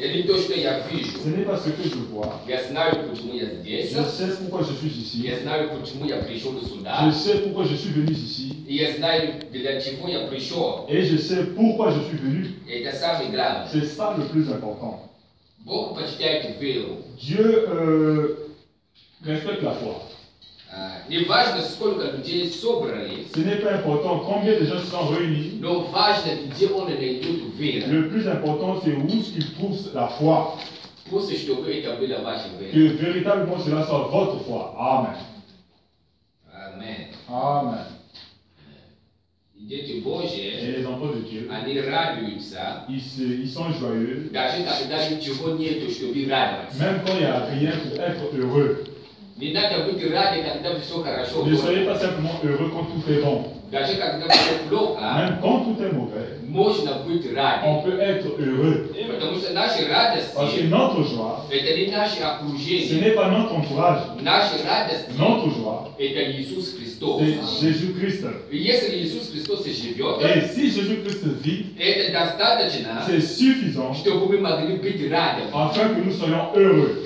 Ce n'est pas ce que je vois. Je sais pourquoi je suis ici. Je sais pourquoi je suis venu ici. Et je sais pourquoi je suis venu. C'est ça le plus important. Dieu respecte la foi. Ce n'est pas important combien de gens sont réunis. Le plus important, c'est où ils trouvent la foi. Que véritablement cela soit votre foi. Amen. Amen. Et les enfants de Dieu, ils sont joyeux. Même quand il n'y a rien pour être heureux. Ne soyez pas simplement heureux quand tout est bon. Même quand tout est mauvais, on peut être heureux. Parce que notre joie, ce n'est pas notre entourage. Notre joie, c'est Jésus-Christ. Et si Jésus-Christ vit, c'est suffisant afin que nous soyons heureux.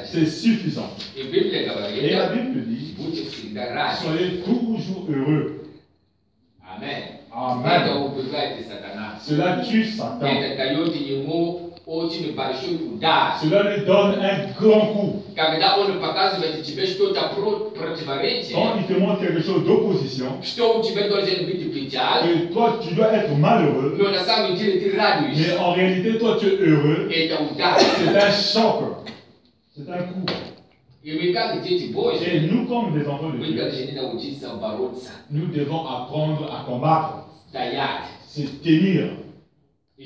C'est suffisant. Et la Bible dit, soyez toujours heureux. Amen. Amen. Cela tue Satan. Cela lui donne un grand coup. Quand il te montre quelque chose d'opposition, et toi tu dois être malheureux, mais en réalité toi tu es heureux, c'est un choc. C'est un coup. Et nous, comme des enfants de Dieu, nous devons apprendre à combattre. C'est tenir. Et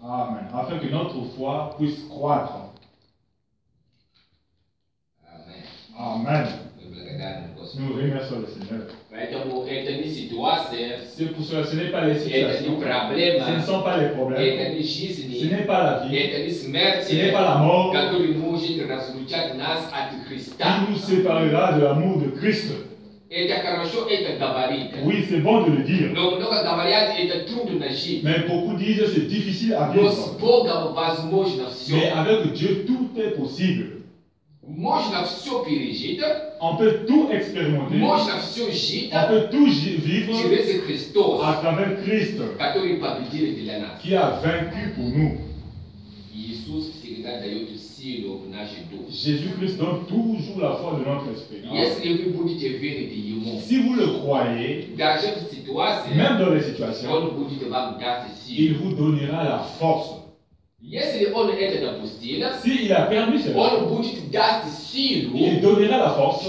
Amen. Afin que notre foi puisse croître. Amen. Nous remercions le Seigneur. C'est pour cela, ce n'est pas les situations, ce ne sont pas les problèmes, ce n'est pas la vie, ce n'est pas la mort qui nous séparera de l'amour de Christ. Oui, c'est bon de le dire. Mais beaucoup disent que c'est difficile à vivre. Mais avec Dieu, tout est possible. On peut tout expérimenter. On peut tout vivre à travers Christ qui a vaincu pour nous. Jésus-Christ donne toujours la foi de notre esprit. Si vous le croyez, même dans les situations, il vous donnera la force. S'il a permis cela, il donnera la force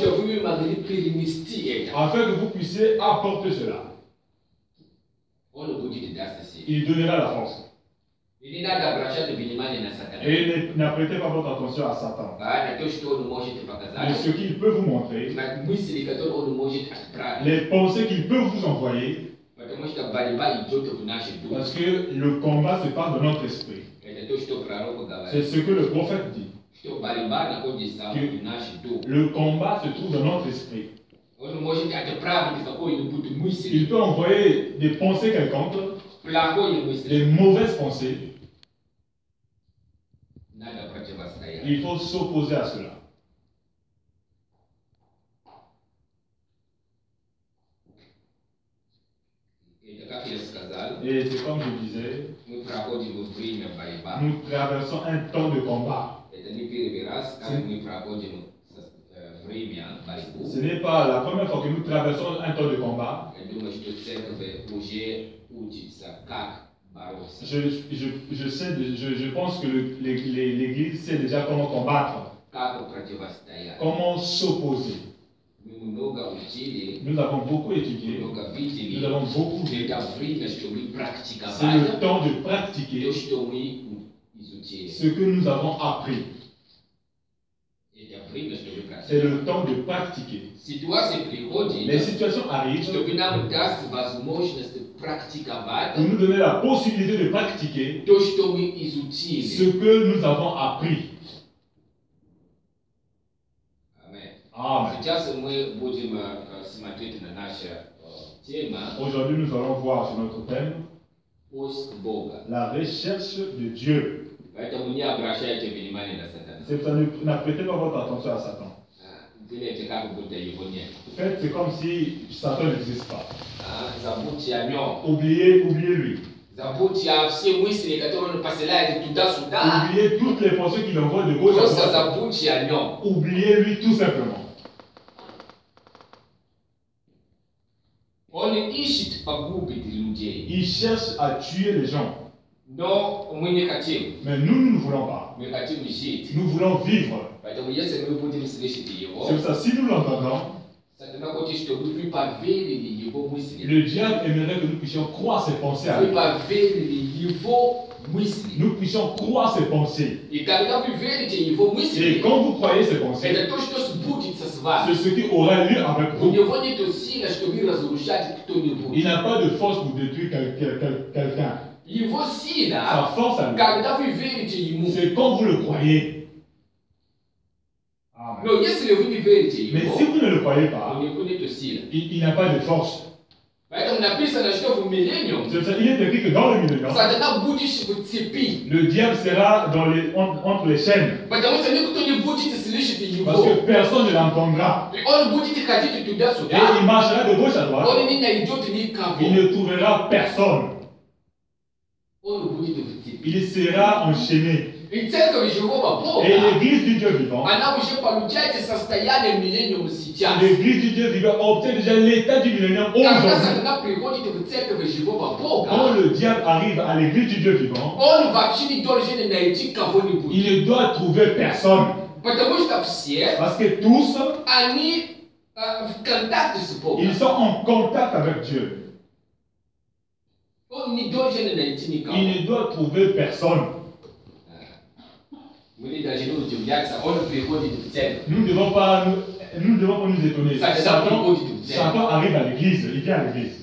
afin que vous puissiez apporter cela. Il donnera la force. Et n'apprêtez pas votre attention à Satan. Mais ce qu'il peut vous montrer, les pensées qu'il peut vous envoyer, parce que le combat se passe dans notre esprit. C'est ce que le prophète dit. Le combat se trouve dans notre esprit. Il peut envoyer des pensées quelconques, des mauvaises pensées. Il faut s'opposer à cela. Et c'est comme je disais, nous traversons un temps de combat. Ce n'est pas la première fois que nous traversons un temps de combat. Je pense que l'Église sait déjà comment combattre, comment s'opposer. Nous avons beaucoup étudié, nous avons beaucoup vu. C'est le temps de pratiquer ce que nous avons appris. C'est le temps de pratiquer. Les situations arrivent pour nous donner la possibilité de pratiquer ce que nous avons appris. Amen. Aujourd'hui, nous allons voir sur notre thème La recherche de Dieu. C'est pour ça que n'apprêtez pas votre attention à Satan. En fait, c'est comme si Satan n'existe pas. Oubliez lui. Oubliez toutes les pensées qu'il envoie de gauche à droite. Oubliez lui tout simplement. Il cherche à tuer les gens. Mais nous ne voulons pas. Nous voulons vivre. C'est pour ça, si nous l'entendons, le diable aimerait que nous puissions croire ses pensées à lui. Nous puissions croire ses pensées. Et quand vous croyez ses pensées, c'est ce qui aura lieu avec vous. Il n'a pas de force pour détruire quelqu'un. Sa force à lui, c'est quand vous le croyez. Mais si vous ne le croyez pas, il n'a pas de force. Il est écrit que dans le millénium, le diable sera entre les chaînes. Parce que personne ne l'entendra. Et il marchera de gauche à droite. Il ne trouvera personne. Il sera enchaîné. Et l'église du Dieu vivant, l'église du Dieu vivant obtient déjà l'état du millénium aujourd'hui. Quand le diable arrive à l'église du Dieu vivant, il ne doit trouver personne. Parce que tous, ils sont en contact avec Dieu. Il ne doit trouver personne. Nous ne devons pas nous étonner. Satan arrive à l'église, il vient à l'église.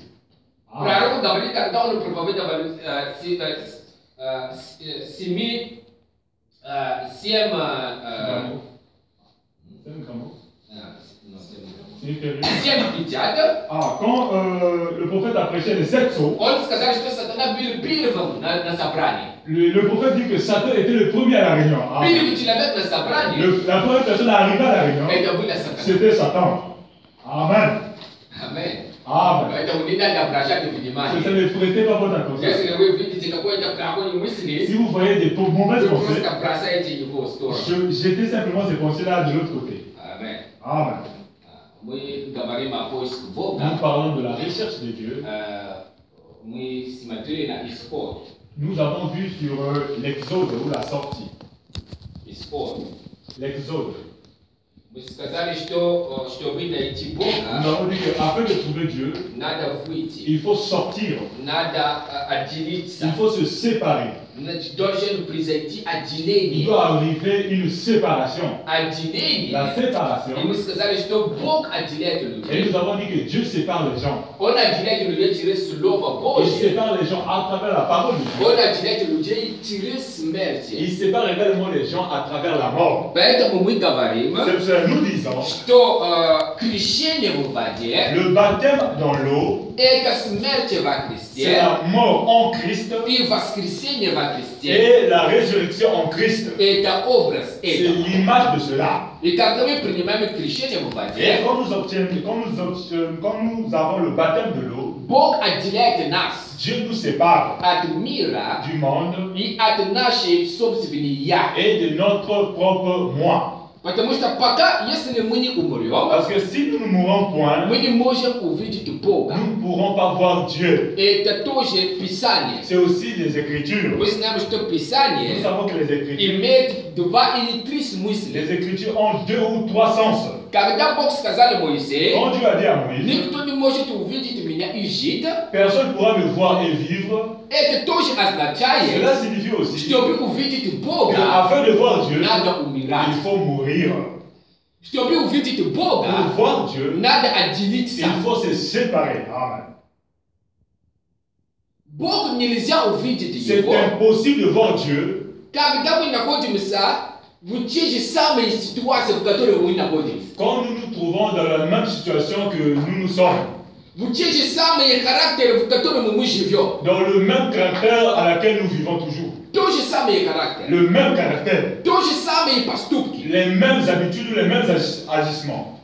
Quand le prophète a prêché les 7 sceaux, le prophète dit que Satan était le premier à la réunion. La première personne à arriver à la réunion, c'était Satan. Amen. Amen. Amen. Ça ne prêtez pas votre attention. Si vous voyez des mauvaises pensées, jetez simplement ces pensées-là de l'autre côté. Amen. Amen. Nous parlons de la recherche de Dieu. Nous avons vu sur l'Exode ou la sortie. L'Exode. Nous avons dit qu'afin de trouver Dieu, il faut sortir. Il faut se séparer. Il doit arriver une séparation. La séparation. Et nous avons dit que Dieu sépare les gens. Il sépare les gens à travers la parole de Dieu. Il sépare également les gens à travers la mort. C'est pour ça que nous disons le baptême dans l'eau, c'est la mort en Christ et la résurrection en Christ. C'est l'image de cela. Et quand nous avons le baptême de l'eau, Dieu nous sépare du monde et de notre propre moi. Parce que si nous ne mourons point, nous ne pourrons pas voir Dieu. C'est aussi les Écritures. Nous savons que les Écritures ont 2 ou 3 sens. Quand Dieu a dit à Moïse, personne ne pourra me voir et vivre. Cela signifie aussi qu'afin de voir Dieu, il faut mourir. Pour voir Dieu, il faut se séparer. Amen. C'est impossible de voir Dieu. Quand nous nous trouvons dans la même situation que nous sommes, Dans le même caractère à laquelle nous vivons toujours. Le même caractère. Les mêmes habitudes, les mêmes agissements.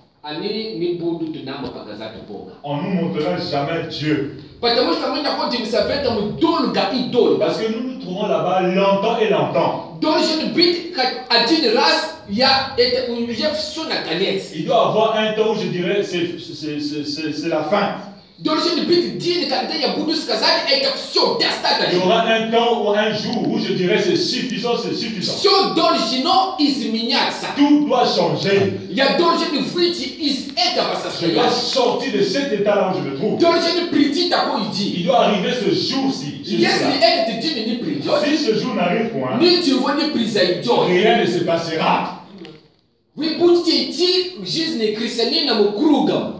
On ne nous montrera jamais Dieu. Parce que nous nous trouvons là-bas longtemps et longtemps. Il doit avoir un temps où je dirais c'est la fin. Il y aura un temps ou un jour où je dirais c'est suffisant, c'est suffisant. Tout doit changer. Je dois sortir de cet état-là où je me trouve. Il doit arriver ce jour-ci. Si ce jour n'arrive point, rien ne se passera.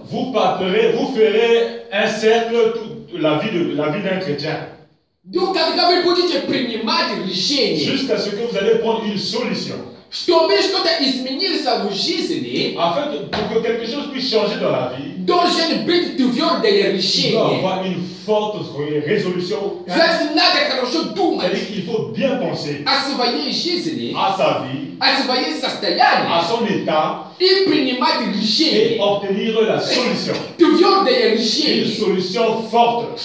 Vous partirez, vous ferez un cercle toute la vie d'un chrétien. Jusqu'à ce que vous allez prendre une solution. Afin que pour que quelque chose puisse changer dans la vie, il doit avoir une forte résolution. C'est-à-dire qu'il faut bien penser à sa vie, à son état, et obtenir la solution. Une solution forte.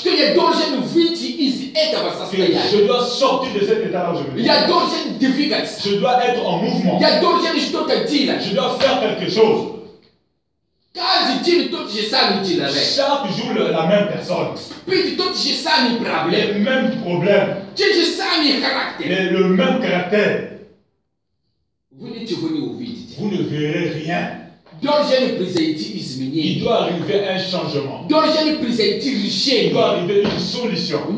Je dois sortir de cet état-là où je me trouve. Je dois être en mouvement. Je dois faire quelque chose. Chaque jour la même personne. Les mêmes problèmes. Le même caractère. Vous ne verrez rien. Il doit arriver un changement. Il doit arriver une solution. Il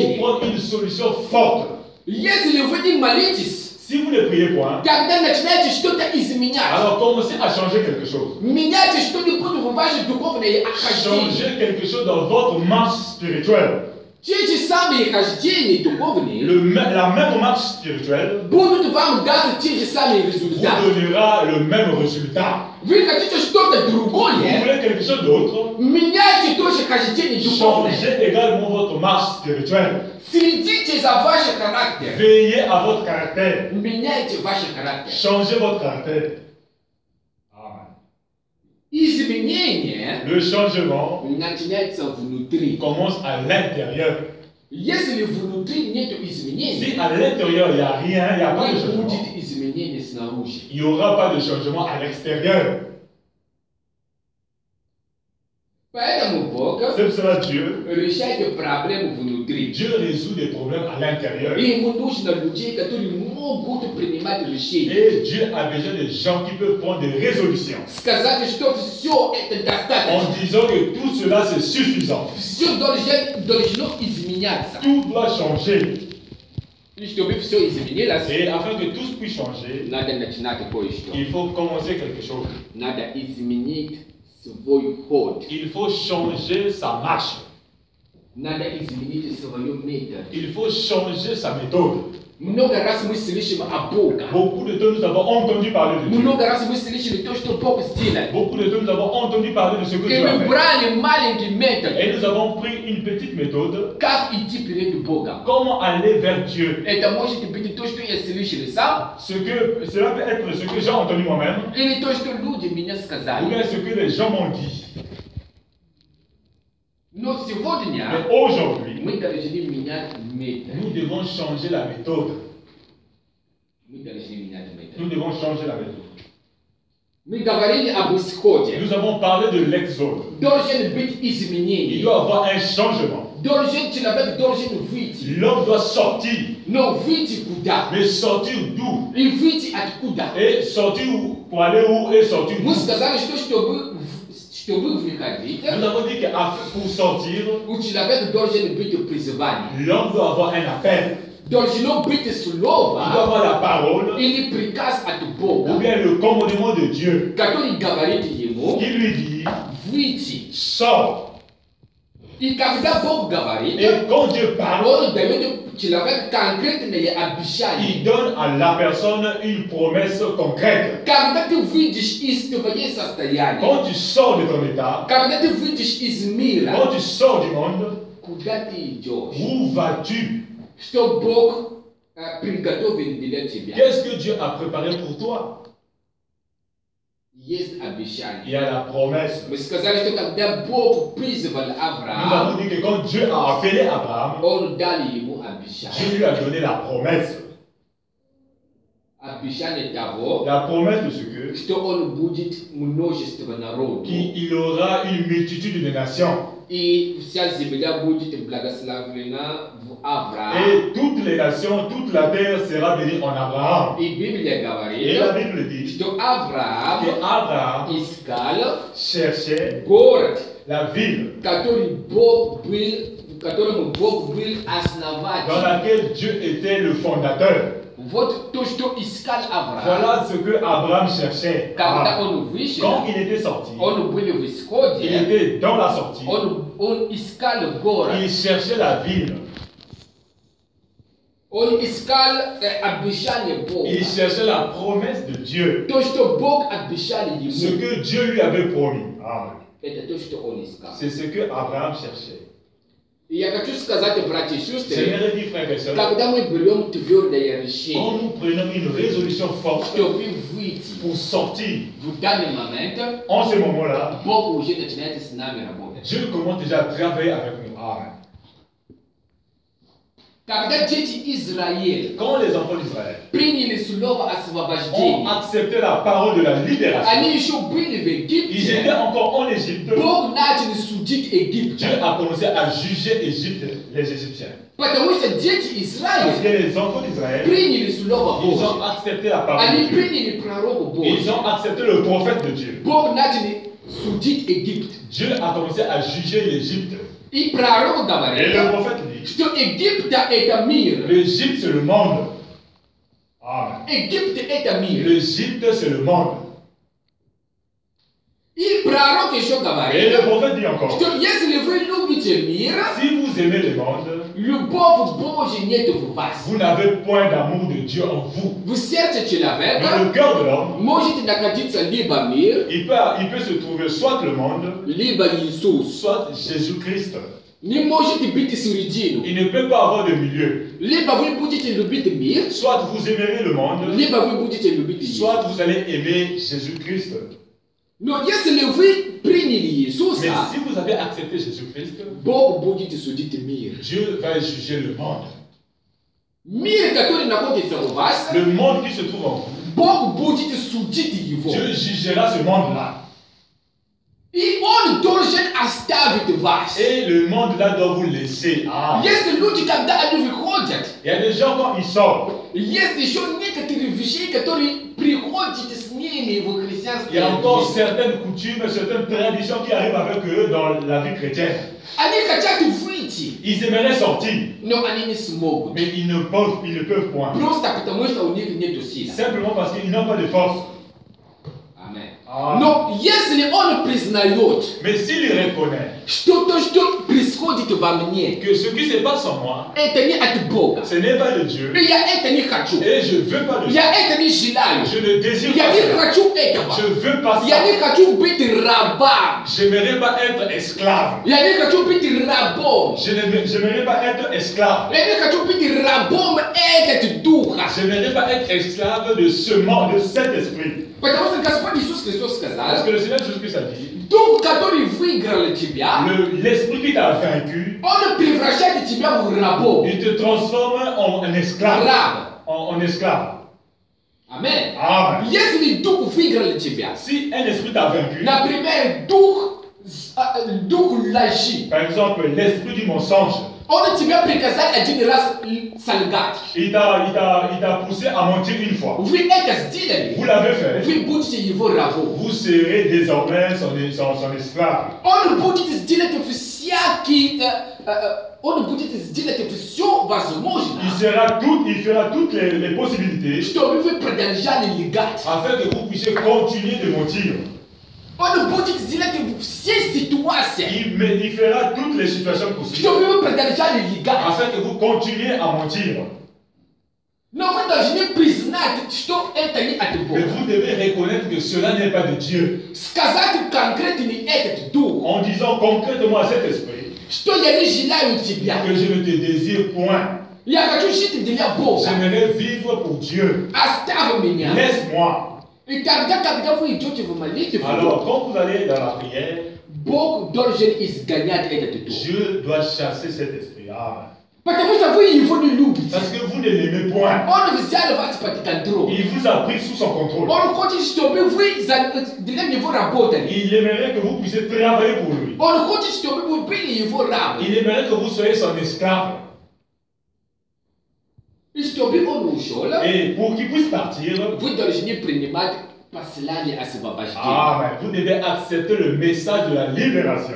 faut prendre une solution forte. Si vous ne priez point, alors commencez à changer quelque chose. Changez quelque chose dans votre marche spirituelle. La même marche spirituelle vous donnera le même résultat. Vous voulez quelque chose d'autre, changez également votre marche spirituelle. Veillez à votre caractère. Changez votre caractère. Le changement commence à l'intérieur. Si à l'intérieur il n'y a rien, il n'y a pas de changement, il n'y aura pas de changement à l'extérieur. C'est pour cela Dieu résout des problèmes à l'intérieur. Et Dieu a besoin de gens qui peuvent prendre des résolutions en disant que tout cela c'est suffisant. Tout doit changer. Et afin que tout puisse changer, il faut commencer quelque chose. Il faut changer sa marche. Il faut changer sa méthode. Beaucoup de temps nous avons entendu parler de Dieu. Beaucoup de temps nous avons entendu parler de ce que Dieu a fait. Et nous avons pris une petite méthode. Comment aller vers Dieu. Cela peut être ce que j'ai entendu moi-même. Ou bien ce que les gens m'ont dit. Mais aujourd'hui, nous devons changer la méthode. Nous devons changer la méthode. Nous avons parlé de l'exode. Il doit y avoir un changement. L'homme doit sortir. Mais sortir d'où? Et sortir pour aller où et sortir d'où? Nous avons dit que pour sortir, l'homme doit avoir un appel. Il doit avoir la parole ou bien le commandement de Dieu qui lui dit sors. Et quand Dieu parle, il donne à la personne une promesse concrète. Quand tu sors de ton état, quand tu sors du monde, où vas-tu? Qu'est-ce que Dieu a préparé pour toi? Il y a la promesse. Nous avons dit que quand Dieu a appelé Abraham, Dieu lui a donné la promesse. La promesse de ce qu'il aura une multitude de nations. Et toutes les nations, toute la terre sera bénie en Abraham. Et la Bible dit qu'Abraham cherchait la ville dans laquelle Dieu était le fondateur. Voilà ce que Abraham cherchait. Quand il était sorti, il était dans la sortie. Il cherchait la ville. Il cherchait la promesse de Dieu. Ce que Dieu lui avait promis. C'est ce que Abraham cherchait. J'aimerais dire, frères et sœurs, quand nous prenons une résolution forte pour sortir, en ce moment-là, Dieu commence déjà à travailler avec nous. Amen. Quand les enfants d'Israël ont accepté la parole de la libération, ils étaient encore en Égypte. Dieu a commencé à juger les Égyptiens. Parce que les enfants d'Israël, ils ont accepté la parole de Dieu. Ils ont accepté le prophète de Dieu. Dieu a commencé à juger l'Égypte. Et le prophète dit, l'Égypte c'est le monde. Amen. L'Égypte c'est le monde. Et le prophète dit encore, si vous aimez le monde, vous n'avez point d'amour de Dieu en vous. Dans le cœur de l'homme, il peut se trouver soit le monde, soit Jésus-Christ. Il ne peut pas avoir de milieu. Soit vous aimerez le monde, soit vous allez aimer Jésus-Christ. Mais si vous avez accepté Jésus-Christ, Dieu va juger le monde. Le monde qui se trouve en vous, Dieu jugera ce monde-là. Et le monde là doit vous laisser. Ah. Il y a des gens quand ils sortent, il y a encore certaines coutumes, certaines traditions qui arrivent avec eux dans la vie chrétienne. Ils aimeraient sortir, mais ils ne peuvent point. Simplement parce qu'ils n'ont pas de force. Ah. Mais s'il reconnaît que ce qui se passe en moi, ce n'est pas de Dieu, et je ne veux pas de Dieu, je ne désire pas ça, je veux pas ça, je n'aimerais pas être esclave, je n'aimerais pas être esclave, je n'aimerais pas être esclave de ce monde, de cet esprit. Parce que le Seigneur Jésus-Christ a dit, l'esprit qui t'a vaincu, il te transforme en esclave. En esclave. Amen. Amen. Si un esprit t'a vaincu, par exemple l'esprit du mensonge, il t'a poussé à mentir une fois. Vous l'avez fait. Vous serez désormais son esclave. Il fera toutes les possibilités afin que vous puissiez continuer de mentir. Il fera toutes les situations possibles afin que vous continuiez à mentir. Mais vous devez reconnaître que cela n'est pas de Dieu. En disant concrètement à cet esprit que je ne te désire point. J'aimerais vivre pour Dieu. Laisse-moi. Alors, quand vous allez dans la prière, Dieu doit chasser cet esprit. Parce que vous ne l'aimez point. Il vous a pris sous son contrôle. Il aimerait que vous puissiez travailler pour lui. Il aimerait que vous soyez son esclave. Et pour qu'il puisse partir, vous devez accepter le message de la libération.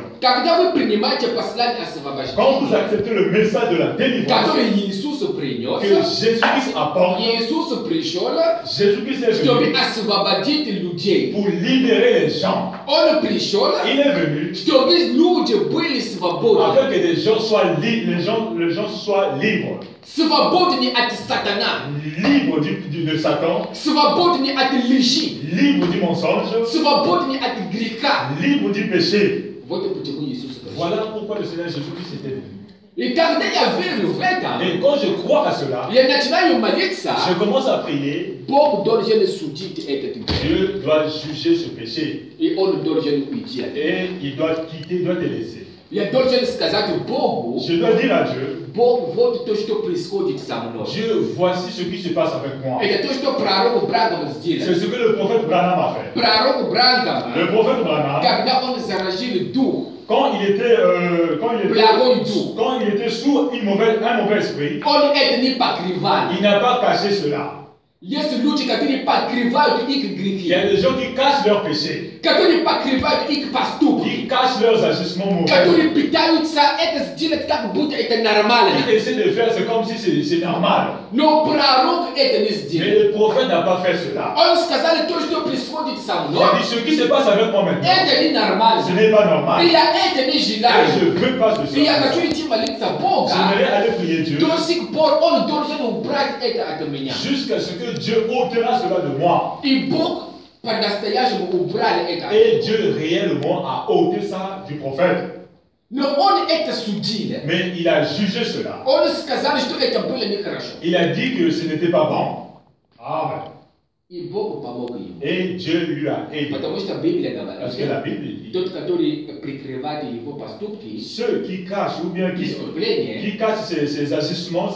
Quand vous acceptez le message de la délivrance que Jésus-Christ apporte, Jésus-Christ est venu pour libérer les gens. Il est venu afin que les gens soient libres. Libre de Satan, libre du mensonge, libre du péché. Voilà pourquoi le Seigneur Jésus-Christ était venu. Et quand je crois à cela, je commence à prier. Dieu doit juger ce péché. Et il doit quitter, il doit te laisser. Je dois dire à Dieu, Dieu, voici ce qui se passe avec moi. C'est ce que le prophète Branham a fait. Le prophète Branham, quand il était sous un mauvais esprit, il n'a pas caché cela. Il y a des gens qui cachent leurs péchés. Qui cachent leurs agissements mauvais. Ils essaient de faire, c'est comme si c'est normal. Mais le prophète n'a pas fait cela. Il a dit, ce qui se passe avec moi maintenant, ce n'est pas normal. Et je ne veux pas ce ça. J'aimerais aller prier Dieu jusqu'à ce que Dieu ôtera cela de moi. Et Dieu réellement a ôté ça du prophète. Mais il a jugé cela. Il a dit que ce n'était pas bon. Amen. Et Dieu lui a aidé. Parce que la Bible dit, ceux qui cachent ou bien qui cachent ces agissements,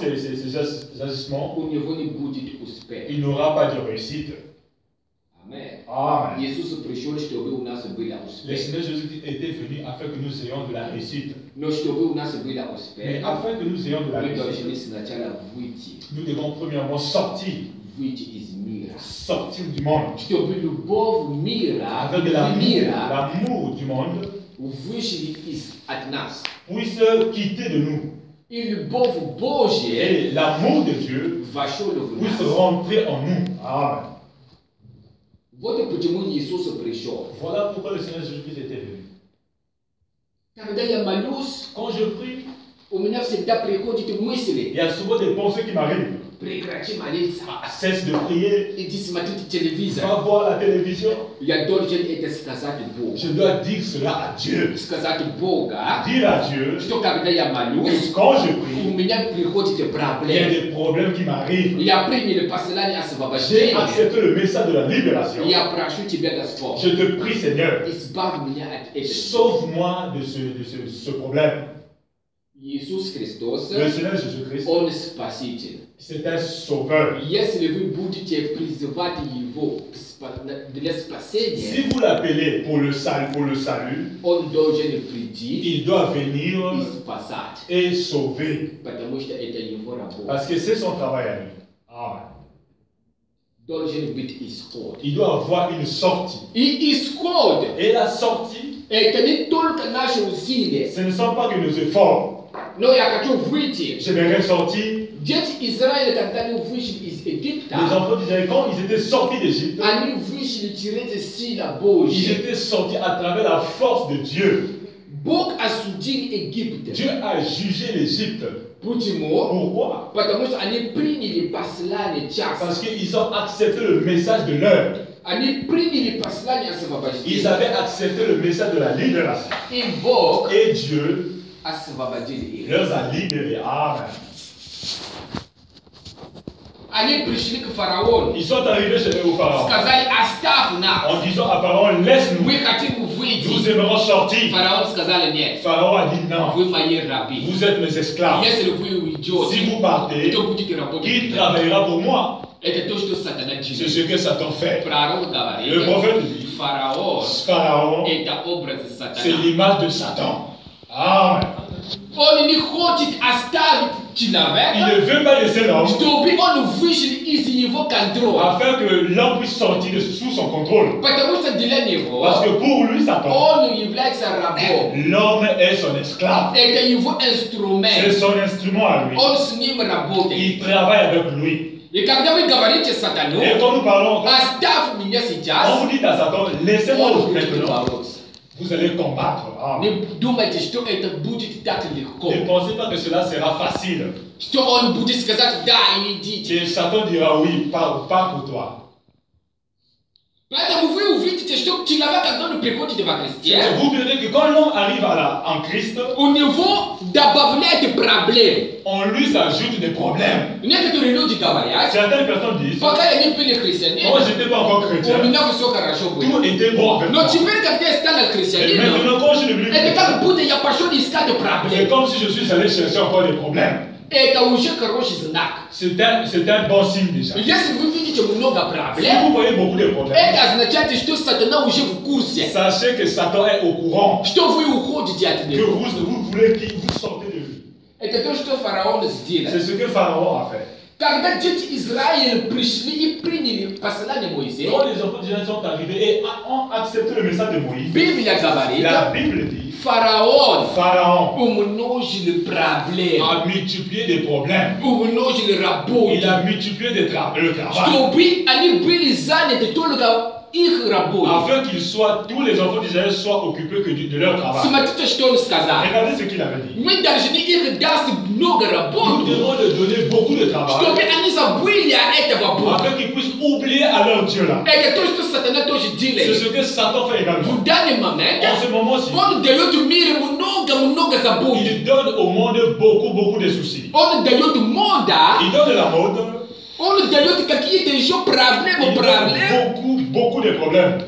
il n'aura pas de réussite. Amen. Amen. Le Seigneur Jésus était venu afin que nous ayons de la réussite. Mais afin que nous ayons de la réussite, nous devons premièrement sortir du monde. Avec l'amour du monde puisse quitter de nous. Et l'amour de Dieu puisse rentrer en nous. Amen. Voilà pourquoi le Seigneur Jésus-Christ était venu. Quand je prie, il y a souvent des pensées qui m'arrivent. Cesse de prier. Va voir la télévision. Je dois dire cela à Dieu. Dire à Dieu que quand je prie, il y a des problèmes qui m'arrivent. J'ai accepté le message de la libération. Je te prie, Seigneur, sauve-moi de ce problème. Le Seigneur Jésus-Christ, c'est un sauveur. Si vous l'appelez pour le salut, il doit venir et sauver. Parce que c'est son travail à lui. Amen. Il doit avoir une sortie. Et la sortie, ce ne sont pas que nos efforts. J'aimerais sortir. Les enfants d'Israël, quand ils étaient sortis d'Égypte, ils étaient sortis à travers la force de Dieu. Dieu a jugé l'Égypte. Pourquoi? Parce qu'ils ont accepté le message de l'heure. Ils avaient accepté le message de la libération. Et Dieu leur a libérés. Amen. Ils sont arrivés chez le pharaon en disant à Pharaon, laisse-nous, nous aimerons sortir. Pharaon a dit non, vous êtes mes esclaves. Si vous partez, qui travaillera pour moi? C'est ce que Satan fait. Le prophète dit, Pharaon, c'est l'image de Satan. Amen. Il ne veut pas laisser l'homme afin que l'homme puisse sortir sous son contrôle. Parce que pour lui, Satan, l'homme est son esclave. C'est son instrument à lui. Il travaille avec lui. Et quand nous parlons, on vous dit à Satan, laissez-moi maintenant. Vous allez combattre. Ah. Ne pensez pas que cela sera facile. Et Satan dira oui, pas pour toi. Vous verrez que quand l'homme arrive en Christ, on lui s'ajoute des problèmes. Certaines personnes disent, moi j'étais pas encore chrétien, tout était bon avec moi. Et maintenant quand je suis devenu chrétien, c'est comme si je suis allé chercher encore des problèmes. C'est un bon signe déjà. Si vous voyez beaucoup de problèmes, sachez que Satan est au courant que vous voulez qu'il vous sortez de lui. C'est ce que Pharaon a fait. Quand les enfants d'Israël sont arrivés et ont accepté le message de Moïse, la Bible dit Pharaon a multiplié des problèmes. Il a multiplié le travail. Afin qu'ils soient, tous les enfants d'Israël soient occupés que de leur travail. Regardez ce qu'il avait dit. Nous devons leur donner beaucoup de travail. Afin qu'ils puissent oublier à leur Dieu là. C'est ce que Satan fait également. En ce moment-ci, il donne au monde beaucoup de soucis. Il donne la mode. Beaucoup de problèmes.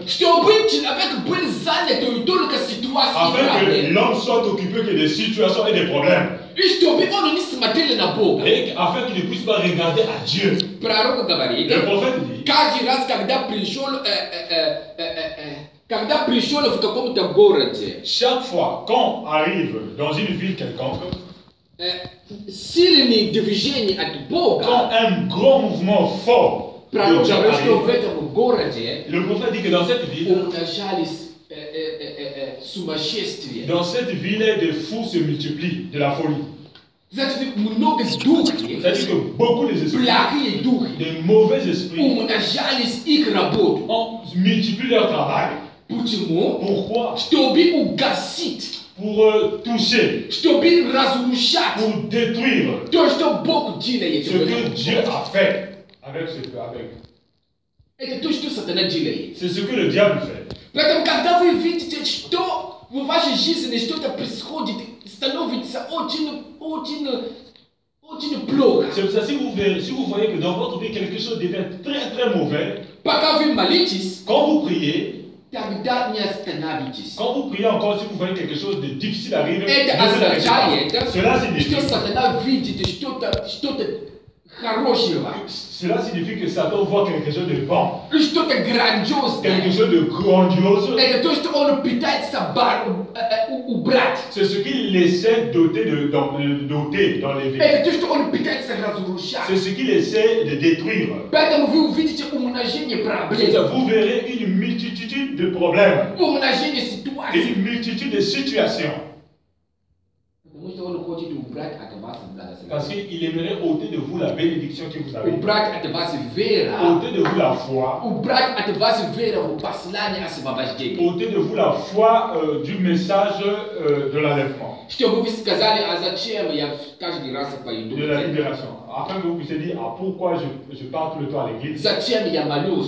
Afin que l'homme soit occupé que des situations et des problèmes. Et afin qu'il ne puisse pas regarder à Dieu. Le prophète dit, chaque fois qu'on arrive dans une ville quelconque, quand un grand mouvement fort, le prophète dit que dans cette ville, des fous se multiplient, de la folie. C'est-à-dire que beaucoup d'esprits, de mauvais esprits, ont multiplié leur travail. Pourquoi? Pour toucher, pour détruire ce que Dieu a fait avec ce que c'est ce que le diable fait. C'est pour ça, si vous voyez que dans votre vie quelque chose devient très très mauvais, quand vous priez, encore, si vous voyez quelque chose de difficile arriver, cela signifie que Satan voit quelque chose de bon, quelque chose de grandiose. C'est ce qu'il essaie doter dans les villes. C'est ce qu'il essaie de détruire. Vous verrez une multitude de problèmes, une multitude de situations. Parce qu'il aimerait ôter de vous la bénédiction que vous avez. Ôter de vous la foi. Ôter de vous la foi du message de l'enlèvement. De la libération. Afin que vous puissiez dire, ah, pourquoi je pars tout le temps à l'église?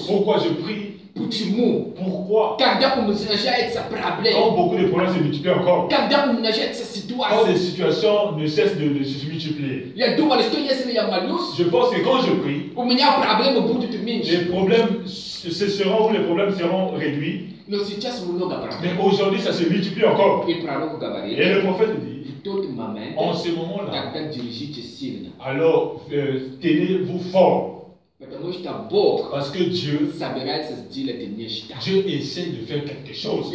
Pourquoi je prie? Pourquoi? Quand beaucoup de problèmes se multiplient encore. Quand les situations ne cessent de se multiplier. Je pense que quand je prie, les problèmes cesseront ou les problèmes seront réduits. Mais aujourd'hui, ça se multiplie encore. Et le prophète dit, en ce moment-là, alors tenez-vous fort. Parce que Dieu essaie de faire quelque chose.